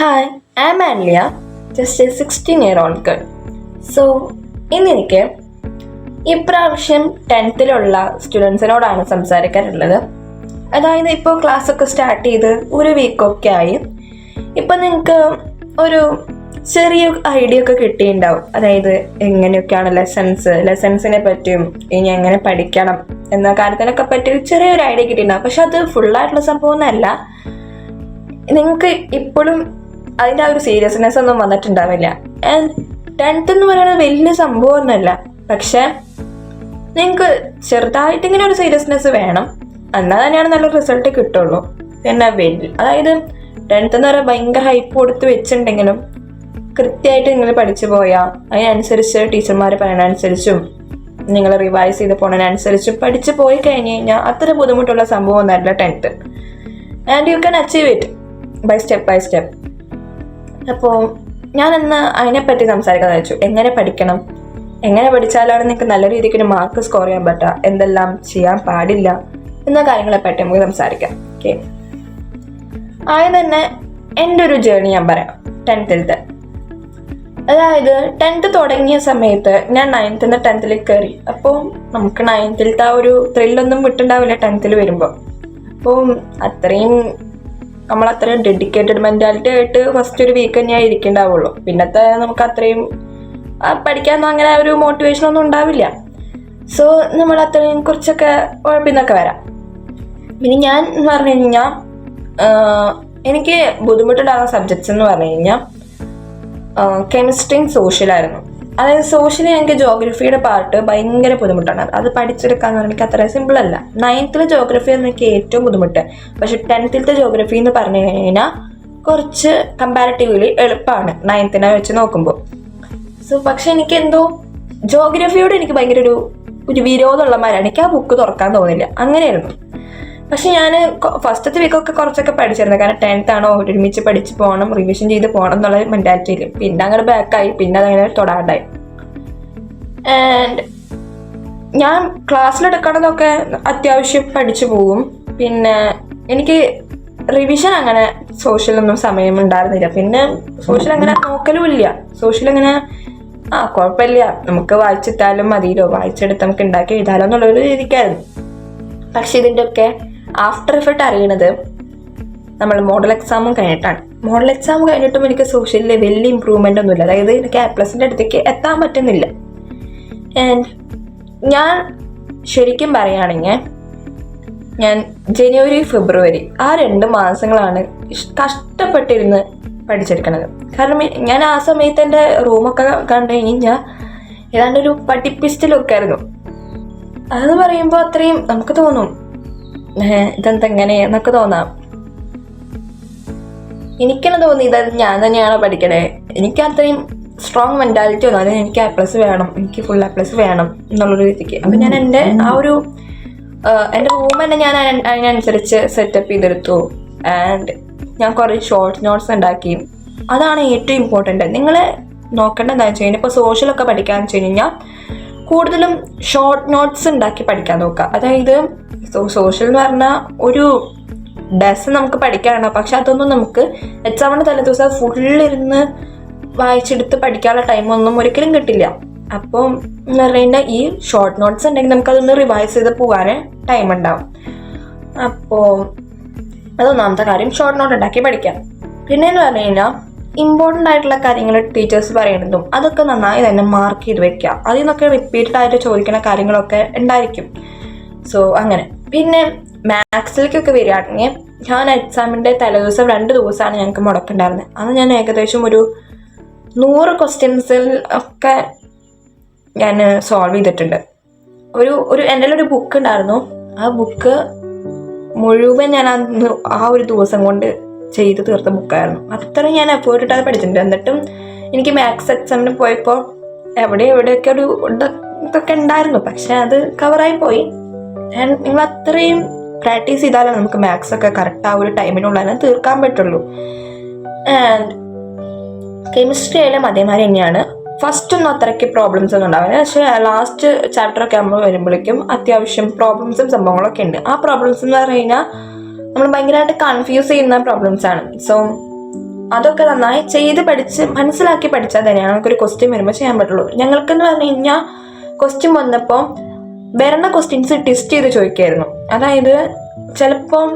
Hi, I am Anliya, just a 16-year-old girl. So ഇന്നെനിക്ക് ഇപ്രാവശ്യം 10th-ലുള്ള സ്റ്റുഡൻസിനോടാണ് സംസാരിക്കാനുള്ളത്. അതായത് ഇപ്പോൾ ക്ലാസ്സൊക്കെ സ്റ്റാർട്ട് ചെയ്ത് ഒരു വീക്കൊക്കെ ആയി. ഇപ്പം നിങ്ങൾക്ക് ഒരു ചെറിയ ഐഡിയ ഒക്കെ കിട്ടിയിട്ടുണ്ടാവും. അതായത് എങ്ങനെയൊക്കെയാണ് ലെസൺസിനെ പറ്റിയും ഇനി എങ്ങനെ പഠിക്കണം എന്ന കാര്യത്തിനൊക്കെ പറ്റി ചെറിയൊരു ഐഡിയ കിട്ടിയിട്ടുണ്ടാവും. പക്ഷെ അത് ഫുള്ളായിട്ടുള്ള സംഭവമൊന്നുമല്ല. നിങ്ങൾക്ക് ഇപ്പോഴും അതിൻ്റെ ആ ഒരു സീരിയസ്നെസ് ഒന്നും വന്നിട്ടുണ്ടാവില്ല. ആൻഡ് 10th എന്ന് പറയുന്നത് വലിയ സംഭവമൊന്നുമല്ല. പക്ഷെ നിങ്ങൾക്ക് ചെറുതായിട്ടിങ്ങനെ ഒരു സീരിയസ്നെസ് വേണം. എന്നാൽ തന്നെയാണ് നല്ലൊരു റിസൾട്ട് കിട്ടുള്ളൂ. പിന്നെ അതായത് 10th എന്ന് പറയുമ്പോൾ ഭയങ്കര ഹൈപ്പ് കൊടുത്ത് വെച്ചിട്ടുണ്ടെങ്കിലും കൃത്യമായിട്ട് നിങ്ങൾ പഠിച്ചു പോയാൽ അതിനനുസരിച്ച് ടീച്ചർമാർ പറയുന്നതനുസരിച്ചും നിങ്ങൾ റിവൈസ് ചെയ്ത് പോകുന്നതിനനുസരിച്ചും പഠിച്ചു പോയി കഴിഞ്ഞ് കഴിഞ്ഞാൽ അത്ര ബുദ്ധിമുട്ടുള്ള സംഭവമൊന്നുമല്ല 10th. And you can achieve it by step. അപ്പോൾ ഞാനിന്ന് അതിനെപ്പറ്റി സംസാരിക്കാൻ വെച്ചു. എങ്ങനെ പഠിക്കണം, എങ്ങനെ പഠിച്ചാലാണ് നിങ്ങൾക്ക് നല്ല രീതിക്ക് ഒരു മാർക്ക് സ്കോർ ചെയ്യാൻ പറ്റുക, എന്തെല്ലാം ചെയ്യാൻ പാടില്ല എന്ന കാര്യങ്ങളെപ്പറ്റി നമുക്ക് സംസാരിക്കാം. ഓക്കെ, ആദ്യം തന്നെ എൻ്റെ ഒരു ജേർണി ഞാൻ പറയാം. 10th അതായത് 10th തുടങ്ങിയ സമയത്ത് ഞാൻ 9th 10th കയറി. അപ്പോൾ നമുക്ക് 9th ആ ഒരു ത്രില്ലൊന്നും വിട്ടുണ്ടാവില്ല 10th വരുമ്പോൾ. അപ്പോൾ നമ്മളത്രയും ഡെഡിക്കേറ്റഡ് മെൻറ്റാലിറ്റി ആയിട്ട് ഫസ്റ്റ് ഒരു വീക്ക് തന്നെയായി ഇരിക്കേണ്ടാവുള്ളൂ. പിന്നത്തെ നമുക്ക് അത്രയും പഠിക്കാൻ അങ്ങനെ ഒരു മോട്ടിവേഷൻ ഒന്നും ഉണ്ടാവില്ല. സോ നമ്മൾ അത്രയും കുറച്ചൊക്കെ ഉഴപ്പിന്നൊക്കെ വരാം. പിന്നെ ഞാൻ എന്ന് പറഞ്ഞു കഴിഞ്ഞാൽ എനിക്ക് ബുദ്ധിമുട്ടുണ്ടാകുന്ന സബ്ജക്ട്സ് എന്ന് പറഞ്ഞു കഴിഞ്ഞാൽ കെമിസ്ട്രിയും സോഷ്യലായിരുന്നു. അതായത് സോഷ്യൽ എനിക്ക് ജോഗ്രഫിയുടെ പാർട്ട് ഭയങ്കര ബുദ്ധിമുട്ടാണ്. അത് പഠിച്ചെടുക്കാന്ന് പറഞ്ഞാൽ എനിക്ക് അത്ര സിമ്പിളല്ല. 9th ജോഗ്രഫി എന്ന് എനിക്ക് ഏറ്റവും ബുദ്ധിമുട്ട്. പക്ഷെ 10th ജോഗ്രഫി എന്ന് പറഞ്ഞു കഴിഞ്ഞാൽ കുറച്ച് കമ്പാരിറ്റീവ്ലി എളുപ്പമാണ് 9th വെച്ച് നോക്കുമ്പോൾ. സോ പക്ഷെ എനിക്ക് എന്തോ ജോഗ്രഫിയോട് എനിക്ക് ഭയങ്കര ഒരു വിരോധമുള്ളമാരാണ്. എനിക്ക് ആ ബുക്ക് തുറക്കാൻ തോന്നില്ല, അങ്ങനെയായിരുന്നു. പക്ഷെ ഞാൻ ഫസ്റ്റത്തെ വീക്കൊക്കെ കുറച്ചൊക്കെ പഠിച്ചിരുന്നു. കാരണം 10th ആണോ ഒരുമിച്ച് പഠിച്ച് പോകണം, റിവിഷൻ ചെയ്ത് പോകണം എന്നുള്ള മെൻറ്റാലിറ്റിയിൽ. പിന്നെ അങ്ങനെ ബാക്കായി, പിന്നെ അതങ്ങനെ തൊടാണ്ടായി. ആൻഡ് ഞാൻ ക്ലാസ്സിലെടുക്കണതൊക്കെ അത്യാവശ്യം പഠിച്ചു പോകും. പിന്നെ എനിക്ക് റിവിഷൻ അങ്ങനെ സോഷ്യലൊന്നും സമയം ഉണ്ടായിരുന്നില്ല. പിന്നെ സോഷ്യൽ അങ്ങനെ നോക്കലും ഇല്ല. സോഷ്യൽ അങ്ങനെ കുഴപ്പമില്ല, നമുക്ക് വായിച്ചെത്താലും മതിയല്ലോ, വായിച്ചെടുത്ത് നമുക്ക് ഉണ്ടാക്കി എഴുതാലോ എന്നുള്ളൊരു രീതിക്കായിരുന്നു. പക്ഷെ ഇതിൻ്റെ ഒക്കെ ആഫ്റ്റർ എഫക്റ്റ് അറിയണത് നമ്മൾ മോഡൽ എക്സാമും കഴിഞ്ഞിട്ടാണ്. മോഡൽ എക്സാം കഴിഞ്ഞിട്ടും എനിക്ക് സോഷ്യലിൽ വലിയ ഇമ്പ്രൂവ്മെൻ്റ് ഒന്നുമില്ല. അതായത് എനിക്ക് A+ അടുത്തേക്ക് എത്താൻ പറ്റുന്നില്ല. ആൻഡ് ഞാൻ ശരിക്കും പറയുകയാണെങ്കിൽ ഞാൻ ജനുവരി ഫെബ്രുവരി ആ 2 മാസങ്ങളാണ് കഷ്ടപ്പെട്ടിരുന്ന് പഠിച്ചെടുക്കണത്. കാരണം ഞാൻ ആ സമയത്ത് എൻ്റെ റൂമൊക്കെ കണ്ടു കഴിഞ്ഞാൽ ഏതാണ്ടൊരു പഠിപ്പിസ്റ്റലൊക്കെ ആയിരുന്നു. അതെന്ന് പറയുമ്പോൾ അത്രയും നമുക്ക് തോന്നും ഇതെന്തെങ്ങനെ എന്നൊക്കെ തോന്നാം. എനിക്കെന്നെ തോന്നി ഇത് ഞാൻ തന്നെയാണോ പഠിക്കണേ. എനിക്ക് അത്രയും സ്ട്രോങ് മെൻറ്റാലിറ്റി ഒന്നും. അതിന് എനിക്ക് A+ വേണം, എനിക്ക് ഫുൾ A+ വേണം എന്നുള്ളൊരു രീതിക്ക്. അപ്പം ഞാൻ എൻ്റെ എൻ്റെ റൂം തന്നെ ഞാൻ അതിനനുസരിച്ച് സെറ്റപ്പ് ചെയ്തെടുത്തു. ആൻഡ് ഞാൻ കുറേ ഷോർട്ട് നോട്ട്സ് ഉണ്ടാക്കി. അതാണ് ഏറ്റവും ഇമ്പോർട്ടൻ്റ്. നിങ്ങൾ നോക്കേണ്ടത് എന്താണെന്ന് വെച്ച് കഴിഞ്ഞാൽ ഇപ്പോൾ സോഷ്യലൊക്കെ പഠിക്കാന്ന് വെച്ച് കഴിഞ്ഞാൽ കൂടുതലും ഷോർട്ട് നോട്ട്സ് ഉണ്ടാക്കി പഠിക്കാൻ നോക്കുക. അതായത് സോഷ്യൽ എന്ന് പറഞ്ഞാൽ ഒരു ഡെസ് നമുക്ക് പഠിക്കാനുണ്ടോ, പക്ഷെ അതൊന്നും നമുക്ക് എക്സാമിൻ്റെ തലേദിവസം ഫുള്ളിരുന്ന് വായിച്ചെടുത്ത് പഠിക്കാനുള്ള ടൈമൊന്നും ഒരിക്കലും കിട്ടില്ല. അപ്പോൾ എന്ന് പറഞ്ഞു കഴിഞ്ഞാൽ ഈ ഷോർട്ട് നോട്ട്സ് ഉണ്ടെങ്കിൽ നമുക്കതൊന്ന് റിവൈസ് ചെയ്ത് പോകാൻ ടൈം ഉണ്ടാവും. അപ്പോൾ അതൊന്നാമത്തെ കാര്യം, ഷോർട്ട് നോട്ട് ഉണ്ടാക്കി പഠിക്കാം. പിന്നെ എന്ന് പറഞ്ഞു കഴിഞ്ഞാൽ ഇമ്പോർട്ടൻ്റ് ആയിട്ടുള്ള കാര്യങ്ങൾ ടീച്ചേഴ്സ് പറയുന്നതും അതൊക്കെ നന്നായി തന്നെ മാർക്ക് ചെയ്ത് വെക്കുക. അതിൽ നിന്നൊക്കെ റിപ്പീറ്റഡ് ആയിട്ട് ചോദിക്കുന്ന കാര്യങ്ങളൊക്കെ ഉണ്ടായിരിക്കും. സോ അങ്ങനെ. പിന്നെ മാത്സിലേക്കൊക്കെ വരികയാണെങ്കിൽ ഞാൻ എക്സാമിൻ്റെ തലേദിവസം 2 ദിവസമാണ് ഞങ്ങൾക്ക് മുടക്കുണ്ടായിരുന്നത്. അത് ഞാൻ ഏകദേശം ഒരു 100 ക്വസ്റ്റ്യൻസിൽ ഒക്കെ ഞാൻ സോൾവ് ചെയ്തിട്ടുണ്ട്. എൻ്റെ ഒരു ബുക്ക് ഉണ്ടായിരുന്നു. ആ ബുക്ക് മുഴുവൻ ഞാൻ ആ ഒരു ദിവസം കൊണ്ട് ചെയ്ത് തീർത്ത ബുക്കായിരുന്നു. അത്രയും ഞാൻ എഫേർട്ട് ഇട്ടാൽ പഠിച്ചിട്ടുണ്ട്. എന്നിട്ടും എനിക്ക് മാത്സ് എക്സാമിന് പോയപ്പോൾ എവിടെയൊക്കെ ഒരു ഇതൊക്കെ ഉണ്ടായിരുന്നു. പക്ഷെ അത് കവറായി പോയി. നിങ്ങൾ അത്രയും പ്രാക്ടീസ് ചെയ്താലാണ് നമുക്ക് മാത്സ് ഒക്കെ കറക്റ്റ് ആ ഒരു ടൈമിനുള്ളിൽ തീർക്കാൻ പറ്റുള്ളൂ. ആൻഡ് കെമിസ്ട്രി ആയാലും അതേമാതിരി തന്നെയാണ്. ഫസ്റ്റ് ഒന്നും അത്രയ്ക്ക് പ്രോബ്ലംസ് ഒന്നും ഉണ്ടാവില്ല. പക്ഷേ ലാസ്റ്റ് ചാപ്റ്ററൊക്കെ ആകുമ്പോൾ വരുമ്പോഴേക്കും അത്യാവശ്യം പ്രോബ്ലംസും സംഭവങ്ങളൊക്കെ ഉണ്ട്. ആ പ്രോബ്ലംസ് എന്ന് പറഞ്ഞു കഴിഞ്ഞാൽ നമ്മൾ ഭയങ്കരമായിട്ട് കൺഫ്യൂസ് ചെയ്യുന്ന പ്രോബ്ലംസ് ആണ്. സോ അതൊക്കെ നന്നായി ചെയ്ത് പഠിച്ച് മനസ്സിലാക്കി പഠിച്ചാൽ തന്നെയാണ് നമുക്കൊരു ക്വസ്റ്റ്യൻ വരുമ്പോൾ ചെയ്യാൻ പറ്റുള്ളൂ. ഞങ്ങൾക്കെന്ന് പറഞ്ഞു കഴിഞ്ഞാൽ ക്വസ്റ്റ്യൻ വന്നപ്പോൾ വരുന്ന ക്വസ്റ്റ്യൻസ് ടെസ്റ്റ് ചെയ്ത് ചോദിക്കായിരുന്നു. അതായത് ചിലപ്പം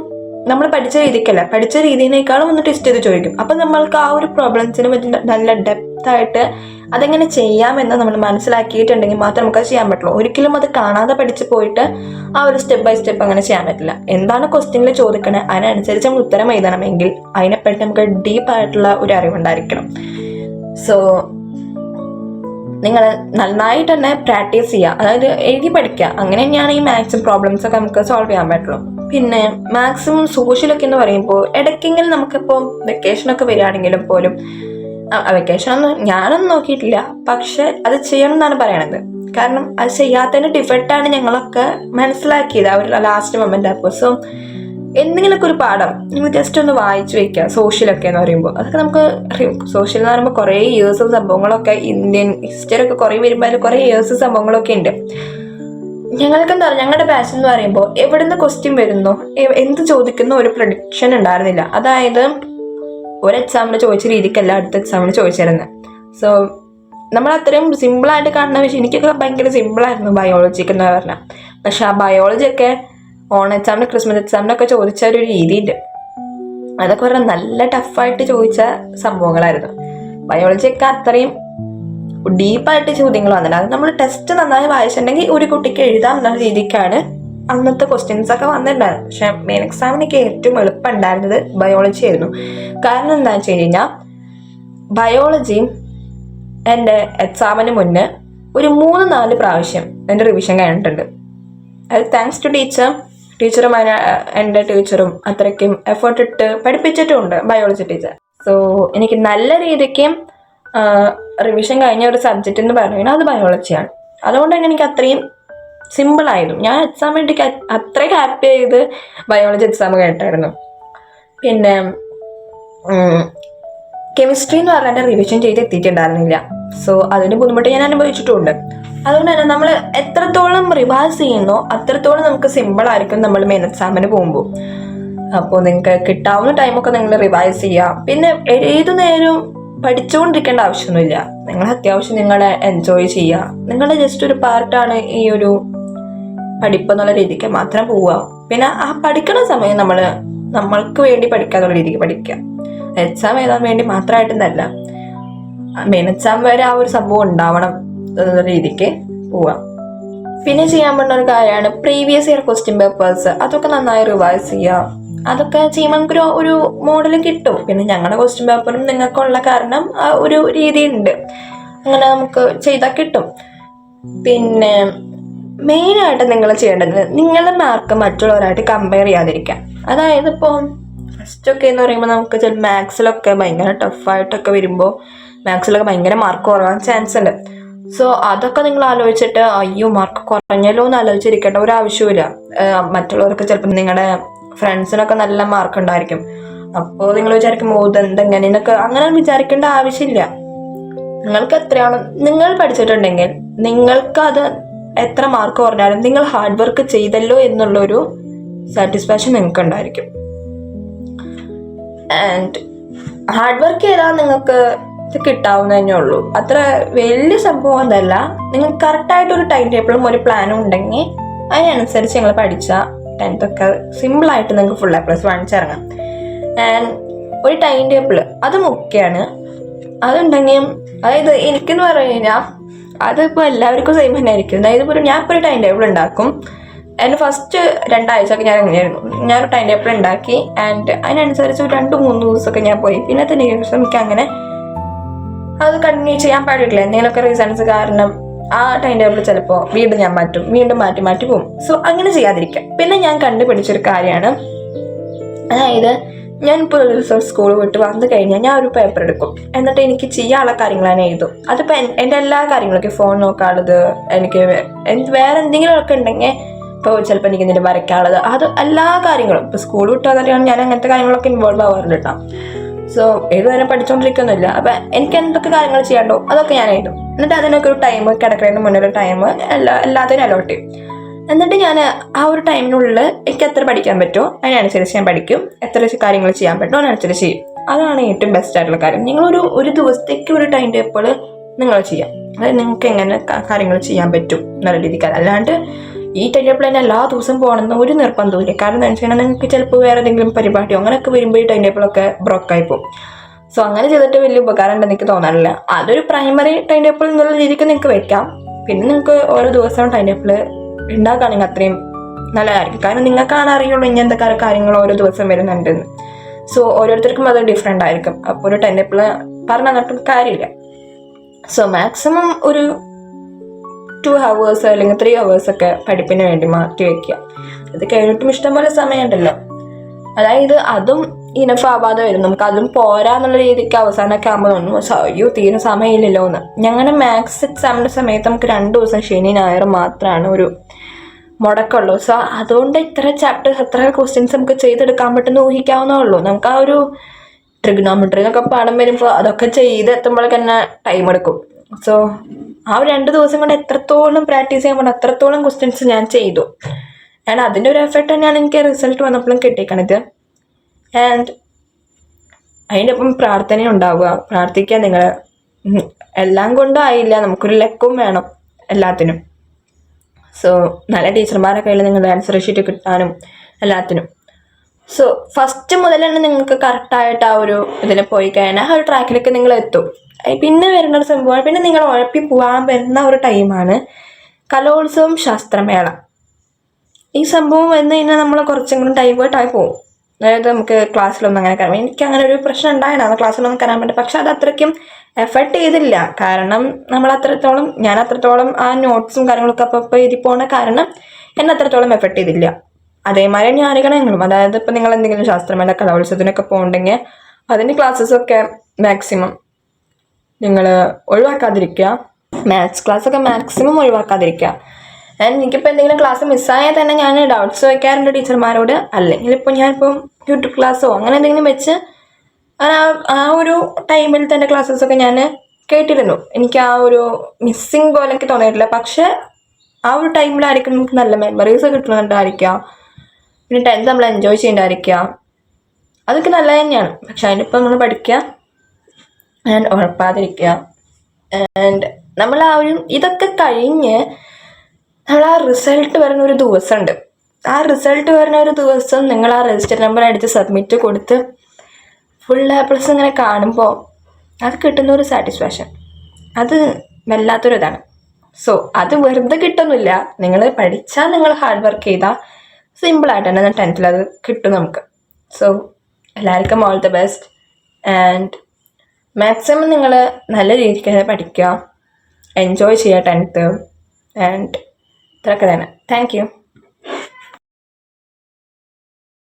നമ്മൾ പഠിച്ച രീതിക്കല്ല, പഠിച്ച രീതിയിനേക്കാളും ഒന്ന് ടെസ്റ്റ് ചെയ്ത് ചോദിക്കും. അപ്പം നമ്മൾക്ക് ആ ഒരു പ്രോബ്ലംസിനെ പറ്റി നല്ല ഡെപ്തായിട്ട് അതെങ്ങനെ ചെയ്യാമെന്ന് നമ്മൾ മനസ്സിലാക്കിയിട്ടുണ്ടെങ്കിൽ മാത്രം നമുക്ക് അത് ചെയ്യാൻ പറ്റുള്ളൂ. ഒരിക്കലും അത് കാണാതെ പഠിച്ച് പോയിട്ട് ആ ഒരു സ്റ്റെപ്പ് ബൈ സ്റ്റെപ്പ് അങ്ങനെ ചെയ്യാൻ പറ്റില്ല. എന്താണ് ക്വസ്റ്റ്യനിൽ ചോദിക്കണേ അതിനനുസരിച്ച് നമ്മൾ ഉത്തരം എഴുതണമെങ്കിൽ അതിനെപ്പറ്റി നമുക്ക് ഡീപ്പായിട്ടുള്ള ഒരു അറിവുണ്ടായിരിക്കണം. സോ നിങ്ങൾ നന്നായിട്ട് തന്നെ പ്രാക്ടീസ് ചെയ്യുക, അതായത് എഴുതി പഠിക്കുക. അങ്ങനെ തന്നെയാണ് ഈ മാത്സും പ്രോബ്ലംസ് ഒക്കെ നമുക്ക് സോൾവ് ചെയ്യാൻ പറ്റുള്ളൂ. പിന്നെ മാക്സിമം സോഷ്യലൊക്കെ എന്ന് പറയുമ്പോൾ ഇടയ്ക്കെങ്കിലും നമുക്കിപ്പോൾ വെക്കേഷനൊക്കെ വരികയാണെങ്കിലും പോലും, വെക്കേഷനൊന്നും ഞാനൊന്നും നോക്കിയിട്ടില്ല, പക്ഷെ അത് ചെയ്യണം എന്നാണ് പറയണത്. കാരണം അത് ചെയ്യാത്തതിന് ഡിഫക്റ്റാണ് ഞങ്ങളൊക്കെ മനസ്സിലാക്കിയത് ആ ഒരു ലാസ്റ്റ് മൊമെന്റ് അപ്പോൾ. സോ എന്തെങ്കിലുമൊക്കെ ഒരു പാഠം നിങ്ങൾ ജസ്റ്റ് ഒന്ന് വായിച്ചു വെക്കുക. സോഷ്യലൊക്കെ എന്ന് പറയുമ്പോൾ അതൊക്കെ നമുക്ക് സോഷ്യൽ എന്ന് പറയുമ്പോൾ കുറേ ഇയേഴ്സും സംഭവങ്ങളൊക്കെ ഇന്ത്യൻ ഹിസ്റ്ററി ഒക്കെ കുറേ വരുമ്പോൾ അതിൽ കുറേ ഇയേഴ്സ് സംഭവങ്ങളൊക്കെ ഉണ്ട്. ഞങ്ങൾക്ക് എന്താ പറയുക, ഞങ്ങളുടെ ബാച്ച് എന്ന് പറയുമ്പോൾ എവിടുന്ന് ക്വസ്റ്റ്യൻ വരുന്നു എന്ത് ചോദിക്കുന്നു ഒരു പ്രഡിക്ഷൻ ഉണ്ടായിരുന്നില്ല. അതായത് ഒരു എക്സാമിന് ചോദിച്ച രീതിക്കല്ല അടുത്ത എക്സാമിന് ചോദിച്ചിരുന്നത്. സോ നമ്മൾ അത്രയും സിമ്പിളായിട്ട് കാണുന്ന വിഷയം എനിക്കൊക്കെ ഭയങ്കര സിമ്പിളായിരുന്നു ബയോളജിക്ക് എന്ന് പറഞ്ഞാൽ. പക്ഷെ ആ ബയോളജിയൊക്കെ ഓൺ എക്സാമിന് ക്രിസ്മസ് എക്സാമിനൊക്കെ ചോദിച്ച ഒരു രീതിയുണ്ട്, അതൊക്കെ പറഞ്ഞാൽ നല്ല ടഫായിട്ട് ചോദിച്ച സംഭവങ്ങളായിരുന്നു. ബയോളജിയൊക്കെ അത്രയും ഡീപ്പായിട്ട് ചോദ്യങ്ങൾ വന്നില്ല. അത് നമ്മൾ ടെസ്റ്റ് നന്നായി വായിച്ചിട്ടുണ്ടെങ്കിൽ ഒരു കുട്ടിക്ക് എഴുതാം എന്നുള്ള രീതിക്കാണ് അന്നത്തെ ക്വസ്റ്റ്യൻസ് ഒക്കെ വന്നിട്ടുണ്ടായിരുന്നു. പക്ഷെ മെയിൻ എക്സാമിനൊക്കെ ഏറ്റവും എളുപ്പം ഉണ്ടായിരുന്നത് ബയോളജി ആയിരുന്നു. കാരണം എന്താണെന്ന് വെച്ച് കഴിഞ്ഞാൽ ബയോളജിയും എൻ്റെ എക്സാമിന് മുന്നേ ഒരു 3-4 പ്രാവശ്യം എൻ്റെ റിവിഷൻ കഴിഞ്ഞിട്ടുണ്ട്. അത് താങ്ക്സ് ടു ടീച്ചറും എൻ്റെ ടീച്ചറും അത്രയ്ക്കും എഫേർട്ട് ഇട്ട് പഠിപ്പിച്ചിട്ടുമുണ്ട് ബയോളജി ടീച്ചർ. സോ എനിക്ക് നല്ല രീതിക്ക് റിവിഷൻ കഴിഞ്ഞ ഒരു സബ്ജക്റ്റ് എന്ന് പറഞ്ഞു കഴിഞ്ഞാൽ അത് ബയോളജിയാണ്. അതുകൊണ്ട് തന്നെ എനിക്ക് അത്രയും സിമ്പിളായിരുന്നു. ഞാൻ എക്സാം വേണ്ടി അത്രയും ഹാപ്പി ആയത് ബയോളജി എക്സാം കേട്ടായിരുന്നു. പിന്നെ കെമിസ്ട്രി എന്ന് പറഞ്ഞാൽ റിവിഷൻ ചെയ്ത് എത്തിയിട്ടുണ്ടായിരുന്നില്ല. സോ അതിൻ്റെ ബുദ്ധിമുട്ട് ഞാൻ അനുഭവിച്ചിട്ടുണ്ട്. അതുകൊണ്ട് തന്നെ നമ്മൾ എത്രത്തോളം റിവൈസ് ചെയ്യുന്നോ അത്രത്തോളം നമുക്ക് സിമ്പിളായിരിക്കും നമ്മൾ മെയിൻ എക്സാമിന് പോകുമ്പോൾ. അപ്പോൾ നിങ്ങൾക്ക് കിട്ടാവുന്ന ടൈമൊക്കെ നിങ്ങൾ റിവൈസ് ചെയ്യുക. പിന്നെ ഏതു നേരവും പഠിച്ചുകൊണ്ടിരിക്കേണ്ട ആവശ്യമൊന്നുമില്ല. നിങ്ങൾ അത്യാവശ്യം നിങ്ങളെ എൻജോയ് ചെയ്യുക. നിങ്ങളുടെ ജസ്റ്റ് ഒരു പാർട്ടാണ് ഈ ഒരു പഠിപ്പ് എന്നുള്ള രീതിക്ക് മാത്രം പോവുക. പിന്നെ ആ പഠിക്കുന്ന സമയം നമ്മൾക്ക് വേണ്ടി പഠിക്കാന്നുള്ള രീതിക്ക് പഠിക്കുക. എക്സാം എഴുതാൻ വേണ്ടി മാത്രമായിട്ടൊന്നല്ല, മെയിൻ എക്സാം വരെ ആ ഒരു സംഭവം ഉണ്ടാവണം എന്നുള്ള രീതിക്ക് പോവാം. പിന്നെ ചെയ്യാൻ പറ്റുന്ന ഒരു കാര്യമാണ് പ്രീവിയസ് ഇയർ ക്വസ്റ്റ്യൻ പേപ്പേഴ്സ്. അതൊക്കെ നന്നായി റിവൈസ് ചെയ്യുക. അതൊക്കെ ചെയ്യുമ്പോൾ നമുക്കൊരു ഒരു മോഡൽ കിട്ടും. പിന്നെ ഞങ്ങളുടെ ക്വസ്റ്റ്യൻ പേപ്പറും നിങ്ങൾക്കുള്ള കാരണം ഒരു രീതിയുണ്ട്, അങ്ങനെ നമുക്ക് ചെയ്താൽ കിട്ടും. പിന്നെ മെയിനായിട്ട് നിങ്ങൾ ചെയ്യേണ്ടത് നിങ്ങളുടെ മാർക്ക് മറ്റുള്ളവരായിട്ട് കമ്പയർ ചെയ്യാതിരിക്കുക. അതായത് ഇപ്പോൾ ഫസ്റ്റൊക്കെ എന്ന് പറയുമ്പോൾ നമുക്ക് ചില മാത്സിലൊക്കെ ഭയങ്കര ടഫായിട്ടൊക്കെ വരുമ്പോൾ മാത്സിലൊക്കെ ഭയങ്കര മാർക്ക് കുറയാൻ ചാൻസ് ഉണ്ട്. സോ അതൊക്കെ നിങ്ങൾ ആലോചിച്ചിട്ട് അയ്യോ മാർക്ക് കുറഞ്ഞല്ലോ എന്ന് ആലോചിച്ചിരിക്കേണ്ട ഒരു ആവശ്യമില്ല. മറ്റുള്ളവർക്ക് ചിലപ്പോൾ നിങ്ങളുടെ ഫ്രണ്ട്സിനൊക്കെ നല്ല മാർക്ക് ഉണ്ടായിരിക്കും. അപ്പോൾ നിങ്ങൾ വിചാരിക്കും ഇതെന്തെങ്ങനെയൊക്കെ അങ്ങനെ വിചാരിക്കേണ്ട ആവശ്യമില്ല. നിങ്ങൾക്ക് എത്രയാണ് നിങ്ങൾ പഠിച്ചിട്ടുണ്ടെങ്കിൽ നിങ്ങൾക്ക് അത് എത്ര മാർക്ക് കുറഞ്ഞാലും നിങ്ങൾ ഹാർഡ് വർക്ക് ചെയ്തല്ലോ എന്നുള്ളൊരു സാറ്റിസ്ഫാക്ഷൻ നിങ്ങൾക്ക് ഉണ്ടായിരിക്കും. ആൻഡ് ഹാർഡ് വർക്ക് ചെയ്താൽ നിങ്ങൾക്ക് ഇത് കിട്ടാവുന്നതന്നെ ഉള്ളൂ. അത്ര വലിയ സംഭവം ഒന്നല്ല. നിങ്ങൾക്ക് കറക്റ്റായിട്ടൊരു ടൈം ടേബിളും ഒരു പ്ലാനും ഉണ്ടെങ്കിൽ അതിനനുസരിച്ച് നിങ്ങൾ പഠിച്ചാൽ 10th ഒക്കെ സിമ്പിളായിട്ട് നിങ്ങൾക്ക് ഫുൾ A+ വാങ്ങിച്ചിറങ്ങാം. ആൻഡ് ഒരു ടൈം ടേബിൾ അത് മുഖ്യമാണ്. അതുണ്ടെങ്കിൽ അതായത് എനിക്കെന്ന് പറഞ്ഞു കഴിഞ്ഞാൽ അതിപ്പോൾ എല്ലാവർക്കും സെയിം തന്നെ ആയിരിക്കും. അതായത് ഞാനിപ്പോൾ ഒരു ടൈം ടേബിൾ ഉണ്ടാക്കും. എൻ്റെ ഫസ്റ്റ് 2 ആഴ്ചയൊക്കെ ഞാൻ എങ്ങനെയായിരുന്നു, ഞാനൊരു ടൈം ടേബിൾ ഉണ്ടാക്കി. ആൻഡ് അതിനനുസരിച്ച് ഒരു 2-3 ദിവസമൊക്കെ ഞാൻ പോയി. പിന്നെ തന്നെ എനിക്ക് അങ്ങനെ അത് കണ്ടിന്യൂ ചെയ്യാൻ പാടില്ല. എന്തെങ്കിലുമൊക്കെ റീസൺസ് കാരണം ആ ടൈം ടേബിൾ ചിലപ്പോൾ വീണ്ടും ഞാൻ വീണ്ടും മാറ്റി പോകും. സോ അങ്ങനെ ചെയ്യാതിരിക്കാം. പിന്നെ ഞാൻ കണ്ടുപിടിച്ചൊരു കാര്യമാണ്, അതായത് ഞാനിപ്പോൾ ഒരു ദിവസം സ്കൂൾ വിട്ട് വന്നു കഴിഞ്ഞാൽ ഞാൻ ഒരു പേപ്പർ എടുക്കും. എന്നിട്ട് എനിക്ക് ചെയ്യാനുള്ള കാര്യങ്ങൾ ഞാൻ എഴുതും. അതിപ്പോൾ എൻ്റെ എല്ലാ കാര്യങ്ങളൊക്കെ ഫോൺ നോക്കാനുള്ളത്, എനിക്ക് വേറെ എന്തെങ്കിലുമൊക്കെ ഉണ്ടെങ്കിൽ ഇപ്പോൾ ചിലപ്പോൾ എനിക്ക് എന്തെങ്കിലും വരയ്ക്കാനുള്ളത്, അത് എല്ലാ കാര്യങ്ങളും ഇപ്പോൾ സ്കൂൾ വിട്ട് വന്നിട്ടാണ് ഞാൻ അങ്ങനത്തെ കാര്യങ്ങളൊക്കെ ഇൻവോൾവ് ആവാറുണ്ട് കേട്ടോ. സോ ഏതുവരെ പഠിച്ചുകൊണ്ടിരിക്കുന്നില്ല. അപ്പം എനിക്ക് എന്തൊക്കെ കാര്യങ്ങൾ ചെയ്യാണ്ടോ അതൊക്കെ ഞാൻ എഴുതും. എന്നിട്ട് അതിനൊക്കെ ഒരു ടൈം, കിടക്കുന്നതിന് മുന്നേ ഒരു ടൈം എല്ലാത്തിനും അലോട്ട് ചെയ്യും. എന്നിട്ട് ഞാൻ ആ ഒരു ടൈമിനുള്ളിൽ എനിക്ക് എത്ര പഠിക്കാൻ പറ്റുമോ അതിനനുസരിച്ച് ഞാൻ പഠിക്കും. എത്ര കാര്യങ്ങൾ ചെയ്യാൻ പറ്റുമോ അതിനനുസരിച്ച് ചെയ്യും. അതാണ് ഏറ്റവും ബെസ്റ്റ് ആയിട്ടുള്ള കാര്യം. ഒരു ദിവസത്തേക്ക് ഒരു ടൈം ടേബിൾ നിങ്ങൾ ചെയ്യാം. അതായത് നിങ്ങൾക്ക് എങ്ങനെ കാര്യങ്ങൾ ചെയ്യാൻ പറ്റും എന്നുള്ള രീതിക്ക്. അല്ലാണ്ട് ഈ ടൈം ടേബിൾ തന്നെ എല്ലാ ദിവസവും പോകണമെന്ന് ഒരു നിർബന്ധമില്ല. കാരണം എന്താ വെച്ചാൽ നിങ്ങൾക്ക് ചിലപ്പോൾ വേറെ ഏതെങ്കിലും പരിപാടിയോ അങ്ങനെയൊക്കെ വരുമ്പോൾ ഈ ടൈം ടേബിളൊക്കെ ബ്രോക്കായി പോകും. സോ അങ്ങനെ ചെയ്തിട്ട് വലിയ ഉപകാരം ഉണ്ടെന്ന് എനിക്ക് തോന്നാറില്ല. അതൊരു പ്രൈമറി ടൈം ടേബിൾ എന്നുള്ള രീതിക്ക് നിങ്ങൾക്ക് വെക്കാം. പിന്നെ നിങ്ങൾക്ക് ഓരോ ദിവസവും ടൈം ടേബിൾ ഉണ്ടാക്കുകയാണെങ്കിൽ അത്രയും നല്ലതായിരിക്കും. കാരണം നിങ്ങൾക്കാണ് അറിയുള്ളൂ ഇനി എന്തൊക്കെ കാര്യങ്ങൾ ഓരോ ദിവസം വരുന്നുണ്ടെന്ന്. സോ ഓരോരുത്തർക്കും അത് ഡിഫറെൻ്റ് ആയിരിക്കും. അപ്പോൾ ഒരു ടൈം ടേബിൾ പറഞ്ഞു തന്നിട്ടും കാര്യമില്ല. സോ മാക്സിമം ഒരു 2 hours അല്ലെങ്കിൽ 3 hours ഒക്കെ പഠിപ്പിന് വേണ്ടി മാറ്റി വയ്ക്കുക. അത് കഴിഞ്ഞിട്ടും ഇഷ്ടംപോലെ സമയമുണ്ടല്ലോ. അതായത് അതും ഇനഫ് ആവാതെ വരും. നമുക്ക് അതും പോരാന്നുള്ള രീതിക്ക് അവസാനമൊക്കെ ആകുമ്പോൾ തോന്നും അയ്യോ തീരെ സമയമില്ലല്ലോ എന്ന്. ഞങ്ങളുടെ മാത്സ് എക്സാമിൻ്റെ സമയത്ത് നമുക്ക് 2 ദിവസം ശനി ഞായർ മാത്രമാണ് ഒരു മുടക്കമുള്ളൂ. സോ അതുകൊണ്ട് ഇത്ര ചാപ്റ്റേഴ്സ് എത്ര ക്വസ്റ്റ്യൻസ് നമുക്ക് ചെയ്തെടുക്കാൻ പറ്റുന്ന ഊഹിക്കാവുന്നേ ഉള്ളൂ. നമുക്ക് ആ ഒരു ട്രിഗ്നോമെട്രി എന്നൊക്കെ പാഠം വരുമ്പോൾ അതൊക്കെ ചെയ്തെത്തുമ്പോഴേക്ക് തന്നെ ടൈം എടുക്കും. സോ ആ ഒരു 2 ദിവസം കൊണ്ട് എത്രത്തോളം പ്രാക്ടീസ് ചെയ്യാൻ പറ്റും അത്രത്തോളം ക്വസ്റ്റ്യൻസ് ഞാൻ ചെയ്തു. ആൻഡ് അതിൻ്റെ ഒരു എഫക്റ്റ് തന്നെയാണ് എനിക്ക് റിസൾട്ട് വന്നപ്പോഴും കിട്ടിക്കണത്. ആൻഡ് അതിൻ്റെ ഒപ്പം പ്രാർത്ഥന ഉണ്ടാവുക, പ്രാർത്ഥിക്കുക. നിങ്ങൾ എല്ലാം കൊണ്ടും ആയില്ല, നമുക്കൊരു ലക്കും വേണം എല്ലാത്തിനും. സോ നല്ല ടീച്ചർമാരുടെ കയ്യിൽ നിങ്ങളുടെ ആൻസർ ഷീറ്റ് കിട്ടാനും എല്ലാത്തിനും. സോ ഫസ്റ്റ് മുതൽ തന്നെ നിങ്ങൾക്ക് കറക്റ്റായിട്ട് ആ ഒരു ഇതിൽ പോയി കഴിഞ്ഞാൽ ആ ഒരു ട്രാക്കിലേക്ക് നിങ്ങൾ എത്തും. പിന്നെ വരുന്ന ഒരു സംഭവമാണ്, പിന്നെ നിങ്ങൾ ഉഴപ്പി പോകാൻ വരുന്ന ഒരു ടൈമാണ് കലോത്സവം ശാസ്ത്രമേള. ഈ സംഭവം വന്നു കഴിഞ്ഞാൽ നമ്മൾ കുറച്ചും കൂടി ഡൈവേർട്ടായി പോകും. അതായത് നമുക്ക് ക്ലാസ്സിലൊന്നും അങ്ങനെ കയറാം. എനിക്ക് അങ്ങനെ ഒരു പ്രശ്നം ഉണ്ടായിരുന്നു ക്ലാസ്സിലൊന്നും കയറാൻ പറ്റും. പക്ഷെ അത് അത്രയ്ക്കും എഫർട്ട് ചെയ്തില്ല. കാരണം ഞാൻ അത്രത്തോളം ആ നോട്ട്സും കാര്യങ്ങളൊക്കെ അപ്പോൾ എഴുതി പോകുന്ന കാരണം എന്നെ അത്രത്തോളം എഫർട്ട് ചെയ്തില്ല. അതേമാതിരി ഞാൻ ആയിരിക്കണം. അതായത് ഇപ്പം നിങ്ങൾ എന്തെങ്കിലും ശാസ്ത്രമേള കലോത്സവത്തിനൊക്കെ പോകുന്നുണ്ടെങ്കിൽ അതിൻ്റെ ക്ലാസ്സസൊക്കെ മാക്സിമം നിങ്ങൾ ഒഴിവാക്കാതിരിക്കുക. മാത്സ് ക്ലാസ്സൊക്കെ മാക്സിമം ഒഴിവാക്കാതിരിക്കുക. ആൻഡ് എനിക്കിപ്പോൾ എന്തെങ്കിലും ക്ലാസ് മിസ്സായാൽ തന്നെ ഞാൻ ഡൗട്ട്സ് ചോദിക്കാറുണ്ട് ടീച്ചർമാരോട്. അല്ലെങ്കിൽ ഇപ്പോൾ ഞാനിപ്പം യൂട്യൂബ് ക്ലാസ്സോ അങ്ങനെ എന്തെങ്കിലും വെച്ച് ആ ഒരു ടൈമിൽ തന്നെ ക്ലാസ്സസൊക്കെ ഞാൻ കേട്ടിരുന്നു. എനിക്ക് ആ ഒരു മിസ്സിങ് പോലെ എനിക്ക് തോന്നിയിട്ടില്ല. പക്ഷെ ആ ഒരു ടൈമിലായിരിക്കും നമുക്ക് നല്ല മെമ്മറീസ് കിട്ടുന്നുണ്ടായിരിക്കാം. പിന്നെ 10th നമ്മൾ എൻജോയ് ചെയ്യേണ്ടതായിരിക്കാം. അതൊക്കെ നല്ലത് തന്നെയാണ്. പക്ഷെ അതിനിപ്പോൾ നമ്മൾ പഠിക്കുക ആൻഡ് ഉഴപ്പാതിരിക്കുക. ആൻഡ് നമ്മൾ ആ ഒരു ഇതൊക്കെ കഴിഞ്ഞ് നമ്മൾ ആ റിസൾട്ട് വരുന്ന ഒരു ദിവസമുണ്ട്. ആ റിസൾട്ട് വരുന്ന ഒരു ദിവസം നിങ്ങൾ ആ രജിസ്റ്റർ നമ്പർ അടിച്ച് സബ്മിറ്റ് കൊടുത്ത് ഫുൾ A+ ഇങ്ങനെ കാണുമ്പോൾ അത് കിട്ടുന്ന ഒരു സാറ്റിസ്ഫാക്ഷൻ അത് വല്ലാത്തൊരു ഇതാണ്. സോ അത് വെറുതെ കിട്ടുന്നില്ല. നിങ്ങൾ പഠിച്ചാൽ, നിങ്ങൾ ഹാർഡ് വർക്ക് ചെയ്താൽ സിമ്പിളായിട്ട് തന്നെ 10th അത് കിട്ടും നമുക്ക്. സോ എല്ലാവർക്കും all the best. And maximum നിങ്ങൾ നല്ല രീതിക്ക് തന്നെ പഠിക്കുക, എൻജോയ് ചെയ്യുക 10th. ആൻഡ് ഇത്രയൊക്കെ തന്നെ. Thank you.